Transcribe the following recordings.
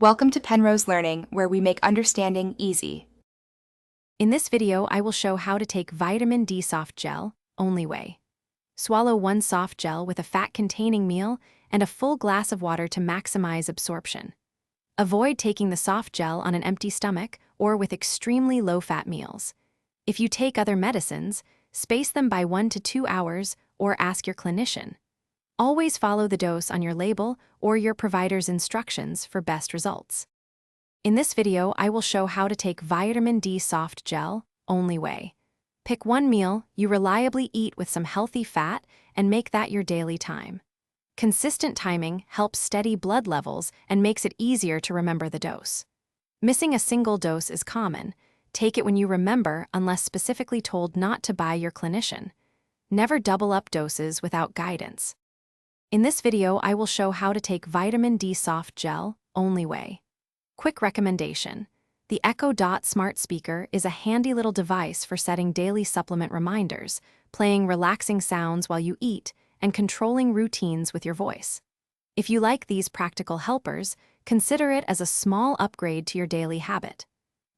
Welcome to Penrose Learning, where we make understanding easy. In this video, I will show how to take vitamin D soft gel, only way. Swallow one soft gel with a fat-containing meal and a full glass of water to maximize absorption. Avoid taking the soft gel on an empty stomach or with extremely low-fat meals. If you take other medicines, space them by 1 to 2 hours or ask your clinician. Always follow the dose on your label or your provider's instructions for best results. In this video, I will show how to take vitamin D soft gel, only way. Pick one meal you reliably eat with some healthy fat and make that your daily time. Consistent timing helps steady blood levels and makes it easier to remember the dose. Missing a single dose is common. Take it when you remember unless specifically told not to by your clinician. Never double up doses without guidance. In this video, I will show how to take vitamin D soft gel, only way. Quick recommendation. The Echo Dot smart speaker is a handy little device for setting daily supplement reminders, playing relaxing sounds while you eat, and controlling routines with your voice. If you like these practical helpers, consider it as a small upgrade to your daily habit.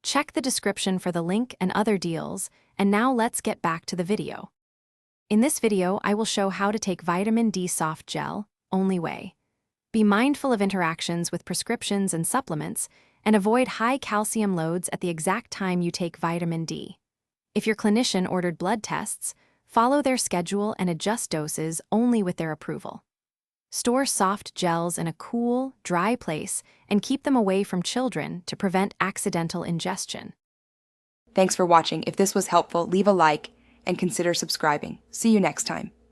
Check the description for the link and other deals, and now let's get back to the video. In this video, I will show how to take vitamin D soft gel, only way. Be mindful of interactions with prescriptions and supplements, and avoid high calcium loads at the exact time you take vitamin D. If your clinician ordered blood tests, follow their schedule and adjust doses only with their approval. Store soft gels in a cool, dry place and keep them away from children to prevent accidental ingestion. Thanks for watching. If this was helpful, leave a like and consider subscribing. See you next time.